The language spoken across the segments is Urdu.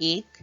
1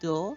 2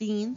3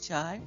4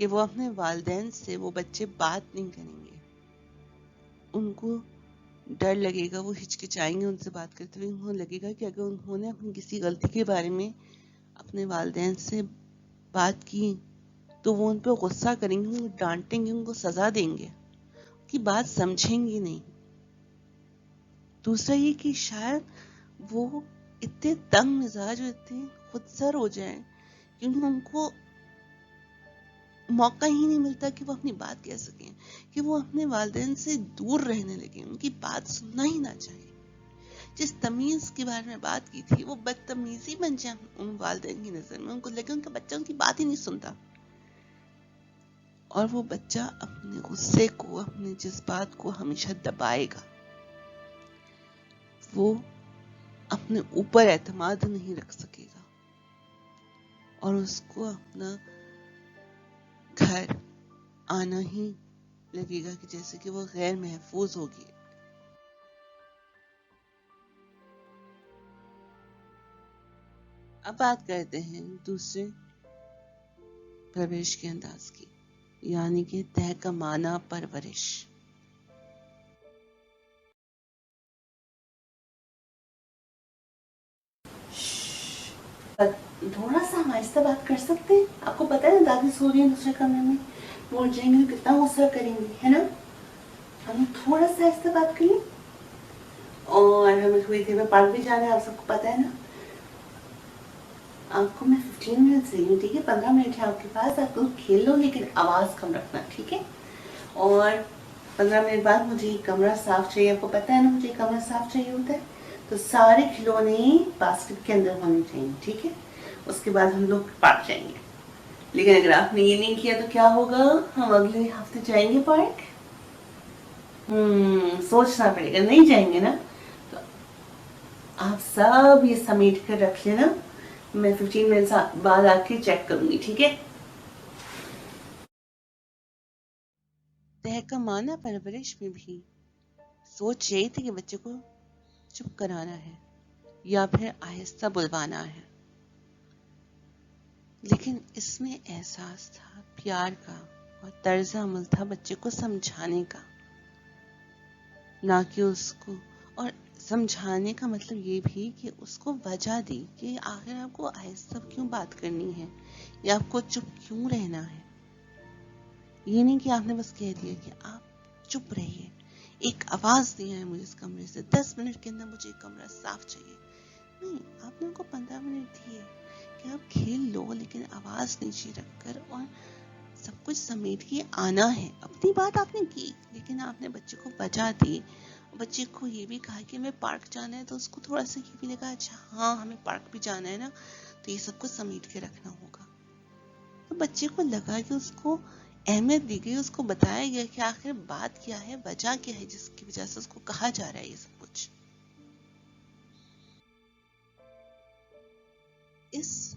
کہ وہ اپنے والدین سے وہ بچے بات نہیں کریں گے. ان کو ڈر لگے گا، وہ ہچکچائیں گے ان سے بات کرتے ہوئے. انہیں لگے گا کہ اگر انہوں نے اپنی کسی غلطی کے بارے میں اپنے والدین سے بات کی تو وہ ان پہ غصہ کریں گے، ان کو ڈانٹیں گے، ان کو سزا دیں گے، ان کی بات سمجھیں گے نہیں. دوسرا یہ کہ شاید وہ اتنے تنگ مزاج اور اتنے خود سر ہو جائیں کیونکہ ان کو موقع ہی نہیں ملتا کہ وہ اپنی بات کہہ سکیں، کہ وہ اپنے والدین سے دور رہنے لگے، ان کی بات سننا ہی نہ چاہیے. جس تمیز کے بارے میں بات کی تھی وہ بدتمیزی بن جائے ان والدین کی نظر میں. ان کو لگے ان کا بچہ ان کی بات ہی نہیں سنتا، اور وہ بچہ اپنے غصے کو، اپنے جذبات کو ہمیشہ دبائے گا. وہ اپنے اوپر اعتماد نہیں رکھ سکے گا اور اس کو اپنا گھر آنا ہی لگے گا کہ جیسے کہ وہ غیر محفوظ ہوگی. اب بات کرتے ہیں دوسرے پرورش کے انداز کی، یعنی کہ تحکمانہ پرورش. تھوڑا سا ہم آہستہ بات کر سکتے ہیں؟ آپ کو پتا ہے نا دادی سو رہی ہیں دوسرے کمرے میں، وہ اٹھ جائیں گے تو کتنا غصہ کریں گے، ہے نا؟ ہم تھوڑا سا آہستہ بات کریں. اور ہمیں تھوڑی دیر میں پارک بھی جانا ہے، آپ سب کو پتا ہے نا. آپ کو میں 15 منٹ سے ہوں، ٹھیک ہے؟ 15 منٹ ہے آپ کے پاس، آپ کو کھیل لو لیکن آواز کم رکھنا، ٹھیک ہے؟ اور 15 منٹ بعد مجھے یہ کمرہ صاف چاہیے. آپ کو پتا ہے نا مجھے یہ کمرہ صاف چاہیے ہوتا ہے، تو سارے کھلونے باسکٹ کے اندر ہونے چاہیے، ٹھیک ہے؟ اس کے بعد ہم لوگ پارک جائیں گے. لیکن اگر آپ نے یہ نہیں کیا تو کیا ہوگا؟ ہم اگلے ہفتے جائیں گے پارک. سوچنا پڑے گا. نہیں جائیں گے نا تو آپ سب یہ سمیٹ کر رکھ لینا، میں 15 منٹ بعد آ کے چیک کروں گی، ٹھیک ہے؟ تحکمانہ پرورش میں بھی سوچ یہی تھی کہ بچے کو چپ کرانا ہے یا پھر آہستہ بلوانا ہے، لیکن اس میں احساس تھا پیار کا اور طرز عمل تھا بچے کو سمجھانے کا، نہ کہ اس کو. اور سمجھانے کا مطلب یہ بھی کہ اس کو وجہ دی کہ آخر آپ کو آہستہ کیوں بات کرنی ہے یا آپ کو چپ کیوں رہنا ہے. یہ نہیں کہ آپ نے بس کہہ دیا کہ آپ چپ رہیے. ایک آواز دیا ہے مجھے اس کمرے سے، 10 منٹ کے اندر مجھے ایک کمرہ صاف چاہیے. نہیں، آپ نے ان کو 15 منٹ دیے کہ آپ کھیل لو لیکن آواز نیچے رکھ کر، اور سب کچھ سمیٹ کے آنا ہے. اپنی بات آپ نے کی لیکن آپ نے بچے کو وجہ دی. بچے کو یہ بھی کہا کہ ہمیں پارک جانا ہے، تو اس کو تھوڑا سا یہ بھی لگا اچھا ہاں ہمیں پارک بھی جانا ہے نا، تو یہ سب کچھ سمیٹ کے رکھنا ہوگا. تو بچے کو لگا کہ اس کو اہمیت دی گئی، اس کو بتایا گیا کہ آخر بات کیا ہے، وجہ کیا ہے جس کی وجہ سے اس کو کہا جا رہا ہے یہ سب کچھ. اس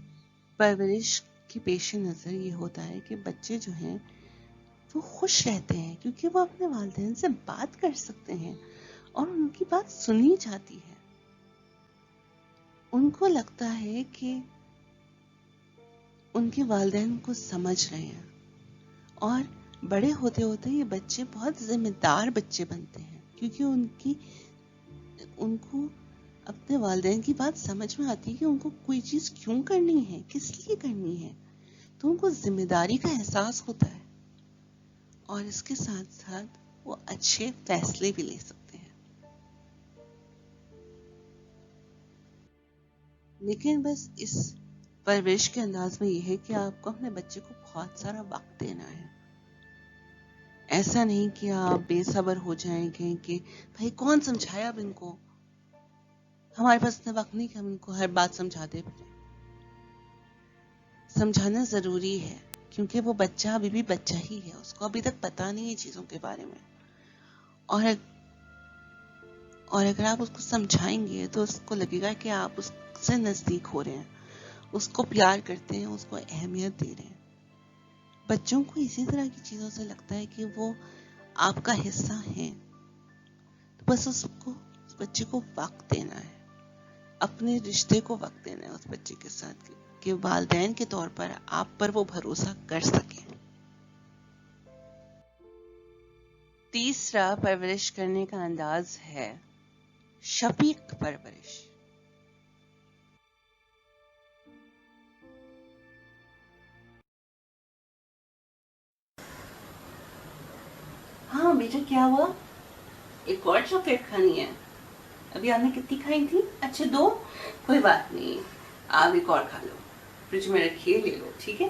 پرورش کے پیش نظر یہ ہوتا ہے کہ بچے جو ہیں وہ خوش رہتے ہیں کیونکہ وہ اپنے والدین سے بات کر سکتے ہیں اور ان کی بات سنی جاتی ہے. ان کو لگتا ہے کہ ان کے والدین کو سمجھ رہے ہیں، اور بڑے ہوتے ہوتے یہ بچے بہت ذمہ دار بچے بنتے ہیں کیونکہ ان کو اپنے والدین کی بات سمجھ میں آتی ہے کہ ان کو کوئی چیز کیوں کرنی ہے، کس لیے کرنی ہے. تو ان کو ذمہ داری کا احساس ہوتا ہے اور اس کے ساتھ ساتھ وہ اچھے فیصلے بھی لے سکتے ہیں. لیکن بس اس پرورش کے انداز میں یہ ہے کہ آپ کو اپنے بچے کو بہت سارا وقت دینا ہے. ایسا نہیں کہ آپ بے صبر ہو جائیں گے کہ بھائی کون سمجھایا اب ان کو، ہمارے پاس اتنا وقت نہیں کہ ہم ان کو ہر بات سمجھا دیں. سمجھانا ضروری ہے کیونکہ وہ بچہ ابھی بھی بچہ ہی ہے، اس کو ابھی تک پتا نہیں ہے چیزوں کے بارے میں. اور اگر آپ اس کو سمجھائیں گے تو اس کو لگے گا کہ آپ اس سے نزدیک ہو رہے ہیں، اس کو پیار کرتے ہیں، اس کو اہمیت دے رہے ہیں. بچوں کو اسی طرح کی چیزوں سے لگتا ہے کہ وہ آپ کا حصہ ہیں. تو بس اس بچے کو وقت دینا ہے، اپنے رشتے کو وقت دینا ہے اس بچے کے ساتھ کہ والدین کے طور پر آپ پر وہ بھروسہ کر سکیں. تیسرا پرورش کرنے کا انداز ہے شفیق پرورش. ہاں بیٹا کیا ہوا؟ ایک اور چاکلیٹ کھانی ہے؟ ابھی آپ نے کتنی کھائی تھی؟ اچھا 2. کوئی بات نہیں، آپ ایک اور کھا لو، فریج میں رکھیے، لے لو، ٹھیک ہے؟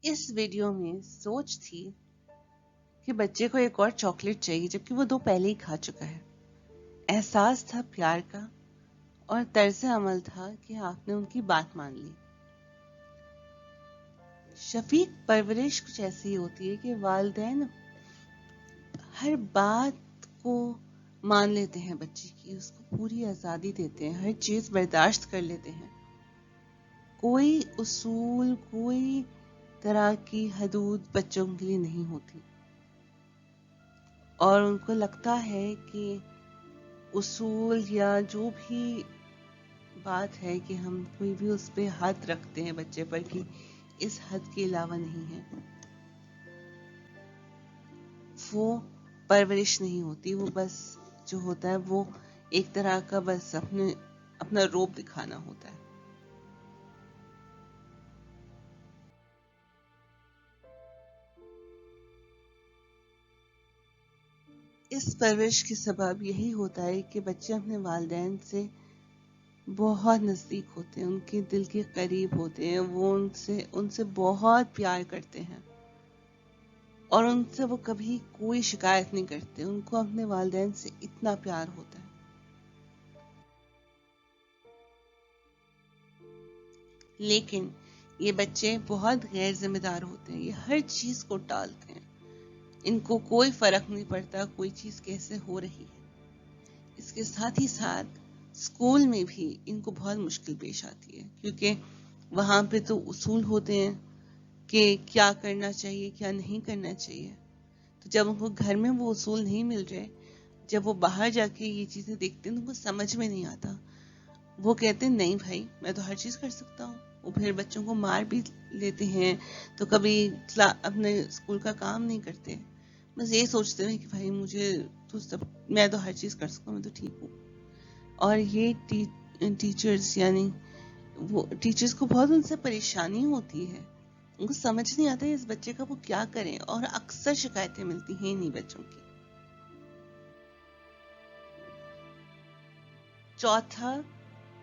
اس ویڈیو میں سوچ تھی کہ بچے کو ایک اور چاکلیٹ چاہیے جبکہ وہ 2 پہلے ہی کھا چکا ہے. احساس تھا پیار کا اور طرز عمل تھا کہ آپ نے ان کی بات مان لی. شفیق پرورش کچھ ایسی ہوتی ہے کہ والدین ہر بات کو مان لیتے ہیں بچے کی، اس کو پوری آزادی دیتے ہیں، ہر چیز برداشت کر لیتے ہیں. کوئی اصول، کوئی طرح کی حدود بچوں کے لیے نہیں ہوتی، اور ان کو لگتا ہے کہ اصول یا جو بھی بات ہے کہ ہم کوئی بھی اس پہ حد رکھتے ہیں بچے پر کہ اس حد کے علاوہ نہیں ہے. وہ پرورش نہیں ہوتی، وہ بس جو ہوتا ہے وہ ایک طرح کا بس اپنا روپ دکھانا ہوتا ہے. اس پرورش کے سبب یہی ہوتا ہے کہ بچے اپنے والدین سے بہت نزدیک ہوتے ہیں، ان کے دل کے قریب ہوتے ہیں، وہ ان سے بہت پیار کرتے ہیں، اور ان سے وہ کبھی کوئی شکایت نہیں کرتے. ان کو اپنے والدین سے اتنا پیار ہوتا ہے. لیکن یہ بچے بہت غیر ذمہ دار ہوتے ہیں، یہ ہر چیز کو ٹالتے ہیں، ان کو کوئی فرق نہیں پڑتا کوئی چیز کیسے ہو رہی ہے. اس کے ساتھ ہی ساتھ اسکول میں بھی ان کو بہت مشکل پیش آتی ہے، کیونکہ وہاں پہ تو اصول ہوتے ہیں کہ کیا کرنا چاہیے کیا نہیں کرنا چاہیے. تو جب ان کو گھر میں وہ اصول نہیں مل رہے، جب وہ باہر جا کے یہ چیزیں دیکھتے ہیں تو ان کو سمجھ میں نہیں آتا. وہ کہتے ہیں نہیں بھائی میں تو ہر چیز کر سکتا ہوں. وہ پھر بچوں کو مار بھی لیتے ہیں، تو کبھی اپنے اسکول کا کام نہیں کرتے، بس یہ سوچتے ہیں کہ بھائی میں تو ہر چیز کر سکتا ہوں، میں تو ٹھیک ہوں. اور یہ ٹیچرز یعنی وہ ٹیچرز کو بہت ان سے پریشانی ہوتی ہے، ان کو سمجھ نہیں آتا ہے اس بچے کا وہ کیا کریں، اور اکثر شکایتیں ملتی ہیں انہیں بچوں کی. چوتھا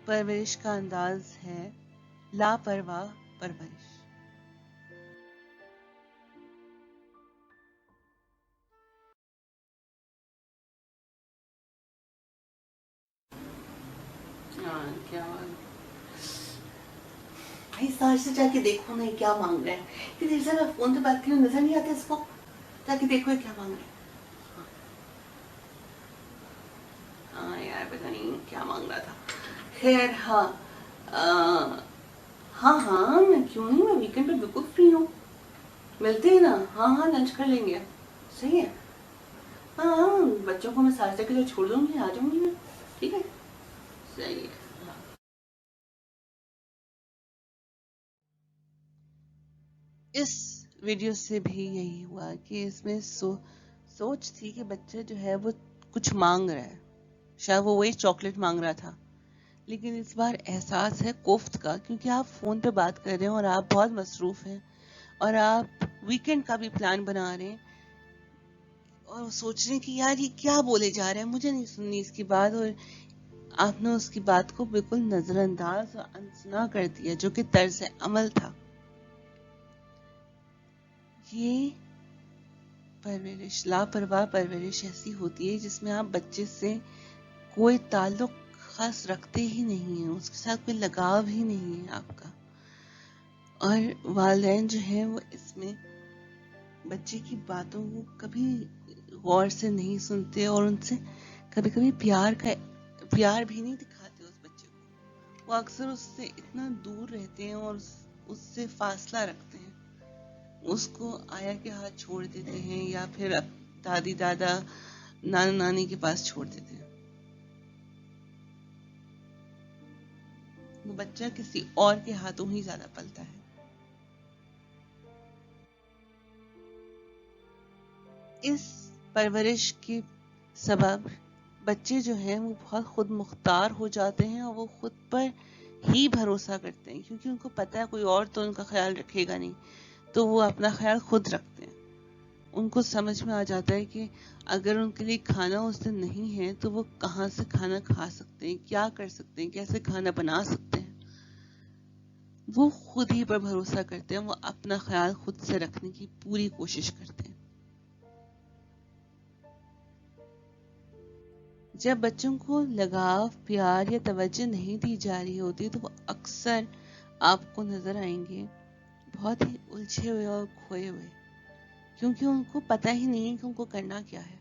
پرورش کا انداز ہے لاپرواہ پرورش. کیا بھائی سار سے جا کے دیکھو نا کیا مانگ رہا ہے. کہ دیر سے میں فون پہ بات کری نظر نہیں آتا اس کو؟ جا کے دیکھو کیا مانگ رہا ہے. ہاں یار پتہ نہیں کیا مانگ رہا تھا. خیر ہاں ہاں ہاں میں کیوں نہیں، میں ویکینڈ پہ بالکل فری ہوں، ملتے ہیں نا. ہاں ہاں لنچ کر لیں گے. صحیح ہے. ہاں بچوں کو میں سارے کے لیے چھوڑ دوں گی، آ جاؤں گی میں. ٹھیک ہے صحیح ہے. اس ویڈیو سے بھی یہی ہوا کہ اس میں سوچ تھی کہ بچہ جو ہے وہ کچھ مانگ رہا ہے، شاید وہ وہی چاکلیٹ مانگ رہا تھا، لیکن اس بار احساس ہے کوفت کا، کیونکہ آپ فون پہ بات کر رہے ہیں اور آپ بہت مصروف ہیں، اور آپ ویکنڈ کا بھی پلان بنا رہے ہیں، اور سوچ رہے ہیں کہ یار یہ کیا بولے جا رہے ہیں، مجھے نہیں سننی اس کی بات، اور آپ نے اس کی بات کو بالکل نظر انداز اور انسنا کر دیا جو کہ طرز عمل تھا. یہ پرورش لاپرواہ پرورش ایسی ہوتی ہے جس میں آپ بچے سے کوئی تعلق خاص رکھتے ہی نہیں ہیں، اس کے ساتھ کوئی لگاؤ ہی نہیں ہے آپ کا، اور والدین جو ہیں وہ اس میں بچے کی باتوں کو کبھی غور سے نہیں سنتے، اور ان سے کبھی کبھی پیار بھی نہیں دکھاتے اس بچے کو. وہ اکثر اس سے اتنا دور رہتے ہیں اور اس سے فاصلہ رکھتے ہیں، اس کو آیا کے ہاتھ چھوڑ دیتے ہیں، یا پھر دادی دادا نانا نانی کے پاس چھوڑ دیتے ہیں. وہ بچہ کسی اور کے ہاتھوں ہی زیادہ پلتا ہے. اس پرورش کے سبب بچے جو ہیں وہ بہت خود مختار ہو جاتے ہیں اور وہ خود پر ہی بھروسہ کرتے ہیں، کیونکہ ان کو پتہ ہے کوئی اور تو ان کا خیال رکھے گا نہیں، تو وہ اپنا خیال خود رکھتے ہیں۔ ان کو سمجھ میں آ جاتا ہے کہ اگر ان کے لیے کھانا اس دن نہیں ہے تو وہ کہاں سے کھانا کھا سکتے ہیں، کیا کر سکتے ہیں، کیسے کھانا بنا سکتے ہیں۔ وہ خود ہی پر بھروسہ کرتے ہیں، وہ اپنا خیال خود سے رکھنے کی پوری کوشش کرتے ہیں۔ جب بچوں کو لگاؤ، پیار یا توجہ نہیں دی جا رہی ہوتی تو وہ اکثر آپ کو نظر آئیں گے بہت ہی الجھے ہوئے اور کھوئے ہوئے، کیونکہ ان کو پتہ ہی نہیں ہے کہ ان کو کرنا کیا ہے،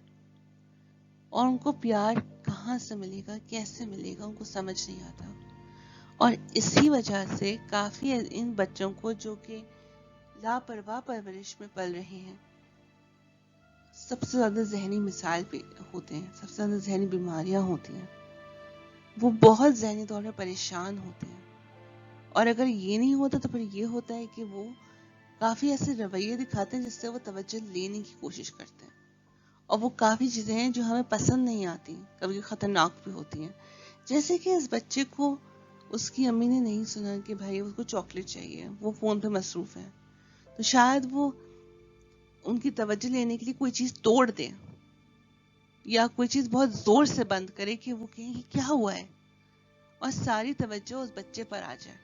اور ان کو پیار کہاں سے ملے گا، کیسے ملے گا، ان کو سمجھ نہیں آتا۔ اور اسی وجہ سے کافی ان بچوں کو جو کہ لاپرواہ پرورش میں پل رہے ہیں، سب سے زیادہ ذہنی مسائل پہ ہوتے ہیں، سب سے زیادہ ذہنی بیماریاں ہوتی ہیں، وہ بہت ذہنی طور پر پریشان ہوتے ہیں۔ اور اگر یہ نہیں ہوتا تو پھر یہ ہوتا ہے کہ وہ کافی ایسے رویے دکھاتے ہیں جس سے وہ توجہ لینے کی کوشش کرتے ہیں، اور وہ کافی چیزیں ہیں جو ہمیں پسند نہیں آتی، کبھی خطرناک بھی ہوتی ہیں۔ جیسے کہ اس بچے کو اس کی امی نے نہیں سنا کہ بھائی اس کو چاکلیٹ چاہیے، وہ فون پہ مصروف ہے، تو شاید وہ ان کی توجہ لینے کے لیے کوئی چیز توڑ دے یا کوئی چیز بہت زور سے بند کرے کہ وہ کہیں کہ کیا ہوا ہے، اور ساری توجہ اس بچے پر آ جائے۔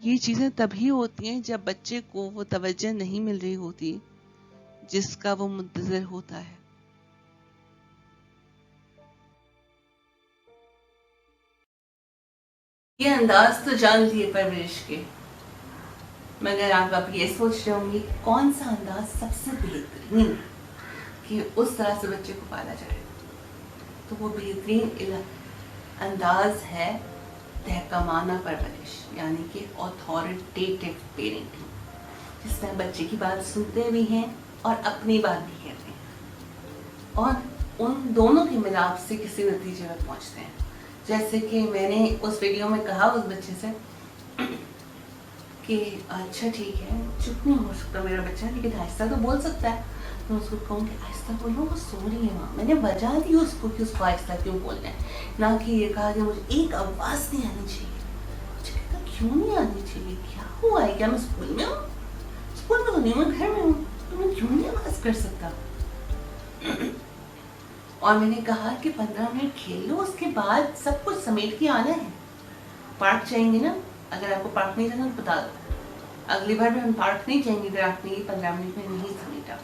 یہ چیزیں تبھی ہوتی ہیں جب بچے کو وہ توجہ نہیں مل رہی ہوتی جس کا وہ منتظر ہوتا ہے۔ یہ انداز تو جان لیے پرورش کے، مگر آپ یہ سوچ رہے ہوں گے کون سا انداز سب سے بہترین ہے کہ اس طرح سے بچے کو پالا جائے، تو وہ بہترین انداز ہے تحکمانہ پرورش، یعنی کہ اتھارٹیٹیو پیرنٹنگ، جس میں بچے کی بات سنتے بھی ہیں اور اپنی بات بھی کہتے ہیں، اور ان دونوں کے ملاپ سے کسی نتیجے میں پہنچتے ہیں۔ جیسے کہ میں نے اس ویڈیو میں کہا اس بچے سے کہ اچھا ٹھیک ہے، چپ نہیں ہو سکتا میرا بچہ، لیکن آہستہ تو بول سکتا ہے۔ میں اس کو کہوں کہ آہستہ بولو، وہ سو رہی ہے ماں۔ میں نے وجہ دی اس کو کہ اس کو آہستہ کیوں بولنا ہے، نہ کہ یہ کہا کہ مجھے ایک آواز نہیں آنی چاہیے۔ مجھے کہتا کیوں نہیں آنی چاہیے، کیا ہوا ہے، کیا میں اسکول میں ہوں؟ اسکول میں تو نہیں، میں گھر میں ہوں، تو میں کیوں نہیں آواز کر سکتا؟ اور میں نے کہا کہ 15 منٹ کھیل لو، اس کے بعد سب کچھ سمیٹ کے آنا ہے۔ پارک جائیں گے نا، اگر آپ کو پارک نہیں جانا تو بتا دو، اگلی بار بھی ہم پارک نہیں جائیں گے اگر آپ نے یہ 15 منٹ میں نہیں سمیٹا۔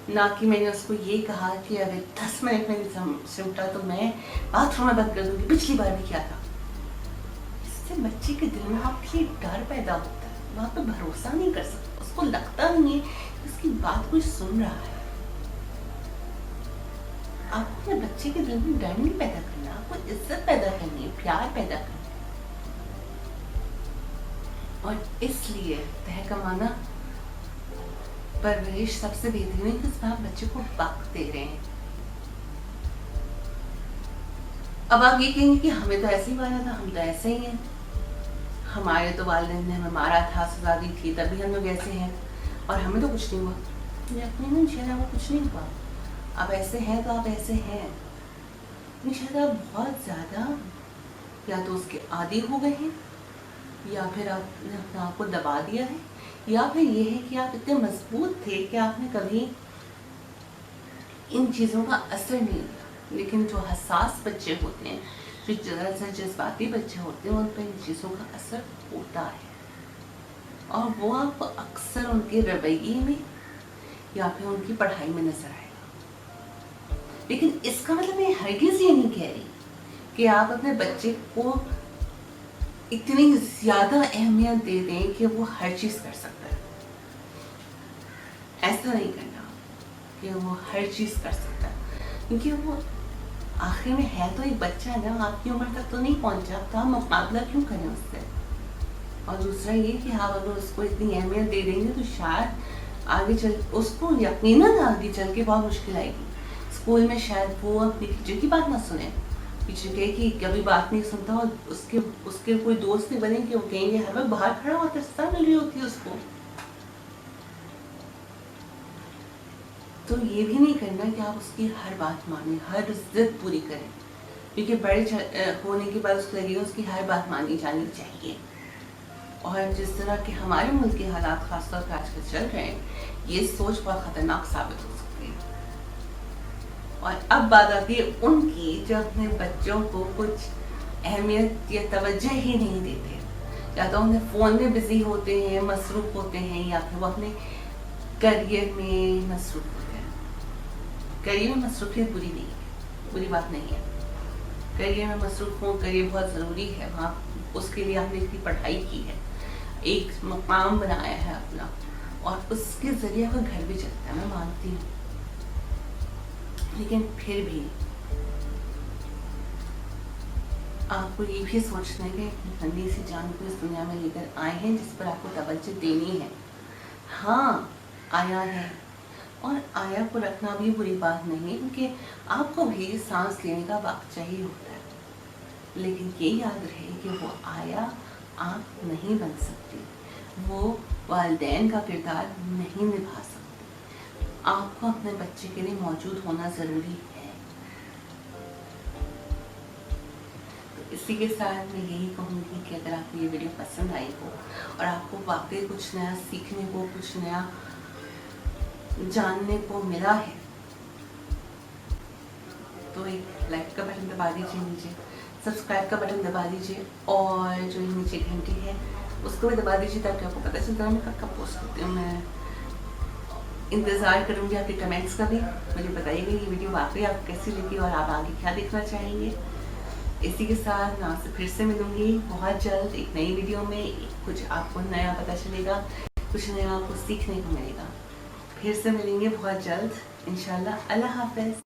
نہ کہ میں نے اس کو یہ کہا کہ اگر 10 منٹ میں نہیں سمٹا تو میں باتھ روم میں بند کر دوں گی، پچھلی بار بھی کیا تھا۔ اس سے بچے کے دل میں آپ کے لیے ڈر پیدا ہوتا ہے، وہ آپ پہ بھروسہ نہیں کر سکتا، اس کو لگتا نہیں ہے کہ اس کی بات کوئی سن رہا ہے۔ آپ کو اپنے بچے کے دل میں ڈر نہیں پیدا کرنا، آپ کو عزت پیدا کرنی ہے، پیار پیدا کرنا ہے۔ اور اس لیے تحکمانہ پرورش سب سے بہترین ہے کہ اس میں آپ بچے کو وقت دے رہے ہیں۔ اب آپ یہ کہیں گے کہ ہمیں تو ایسے ہی مارا تھا، ہم تو ایسے ہی ہیں، ہمارے تو والدین نے ہمیں مارا تھا، سزا دی تھی، تبھی ہم لوگ ایسے ہیں، اور ہمیں تو کچھ نہیں ہوا۔ یقیناً نہیں، شاید آپ کو کچھ نہیں ہوا، آپ ایسے ہیں تو آپ ایسے ہیں، شاید آپ بہت زیادہ یا تو اس کے عادی ہو گئے ہیں، یا پھر آپ نے اپنے آپ کو دبا دیا ہے، یا پھر یہ ہے کہ آپ اتنے مضبوط تھے کہ آپ نے کبھی ان چیزوں کا اثر نہیں لیا۔ لیکن جو حساس بچے ہوتے ہیں، جو ذرا سا جذباتی بچے ہوتے ہیں، ان پہ ان چیزوں کا اثر ہوتا ہے، اور وہ آپ کو اکثر ان کے رویے میں یا پھر ان کی پڑھائی میں نظر آئے گا۔ لیکن اس کا مطلب میں ہرگز یہ نہیں کہہ رہی کہ آپ اپنے بچے کو اتنی زیادہ اہمیت دے دیں کہ وہ ہر چیز کر سکتا ہے۔ ایسا نہیں کرنا کہ وہ ہر چیز کر سکتا ہے، کیونکہ وہ آخر میں ہے تو ایک بچہ ہے نا، آپ کی عمر تک تو نہیں پہنچا، تو آپ مقابلہ کیوں کریں اس سے؟ اور دوسرا یہ کہ آپ اگر اس کو اتنی اہمیت دے دیں گے تو شاید آگے چل اس کو یقیناً آگے چل کے بہت مشکل آئے گی۔ اسکول میں شاید وہ اپنی ٹیچر کی بات نہ سنیں، ٹیچر کہے کہ کبھی بات نہیں سنتا، اور اس کے کوئی دوست نہیں بنے کہ وہ کہیں گے ہر وقت باہر کھڑا ہوتا ہے، سزا مل رہی ہوتی ہے اس کو۔ تو یہ بھی نہیں کرنا کہ آپ اس کی ہر بات مانیں، ہر ضد پوری کریں، کیونکہ بڑے ہونے کے بعد اس کو لگے گا اس کی ہر بات مانی جانی چاہیے. اور جس طرح کہ ہمارے ملک کے حالات خاص طور پر آج کل چل رہے ہیں، یہ سوچ بہت خطرناک ثابت ہو سکتی ہے. اور اب بات آتی ہے ان کی جو اپنے بچوں کو کچھ اہمیت یا توجہ ہی نہیں دیتے، یا تو انہیں فون میں بزی ہوتے ہیں، مصروف ہوتے ہیں، یا پھر وہ اپنے کریئر میں مصروف ہوتے ہیں. کریئر میں مصروفیت بری نہیں ہے، بری بات نہیں ہے. کریئر میں مصروف ہوں، کریئر بہت ضروری ہے. وہاں اس کے لیے آپ نے اتنی پڑھائی کی ہے، ایک مقام بنایا ہے اپنا، اور اس کے ذریعے کا گھر بھی چلتا ہے، میں مانتی ہوں. لیکن پھر بھی آپ کو یہ بھی سوچنا ہے کہ ننھی سی جان کو اس دنیا میں لے کر آئے ہیں جس پر آپ کو توجہ دینی ہے. ہاں آیا ہے، اور آیا کو رکھنا بھی بری بات نہیں، کیونکہ آپ کو بھی سانس لینے کا وقت چاہیے ہوتا ہے. لیکن یہ یاد رہے کہ وہ آیا آپ نہیں بن سکتی، وہ والدین کا کردار نہیں نبھا سکتی. آپ کو اپنے بچے کے لیے موجود ہونا ضروری ہے. تو اسی کے ساتھ میں یہی کہوں گی کہ اگر آپ کو یہ ویڈیو پسند آئی ہو اور آپ کو واقعی کچھ نیا سیکھنے کو، کچھ نیا جاننے کو ملا ہے، تو ایک لائک کا بٹن دبا دیجیے، نیچے سبسکرائب کا بٹن دبا دیجیے، اور جو نیچے گھنٹی ہے اس کو بھی دبا دیجیے تاکہ آپ کو پتہ چلتا ہے میں کب پوسٹ کرتی ہوں. میں انتظار کروں گی آپ کے کمنٹس کا بھی. مجھے بتائیے گا یہ ویڈیو واقعی آپ کو کیسی لگی اور آپ آگے کیا دیکھنا چاہیں گے. اسی کے ساتھ میں آپ سے پھر سے ملوں گی بہت جلد ایک نئی ویڈیو میں. کچھ آپ کو نیا پتہ چلے گا، کچھ نیا آپ کو سیکھنے کو ملے گا. پھر سے ملیں گے بہت جلد انشاءاللہ. اللہ حافظ.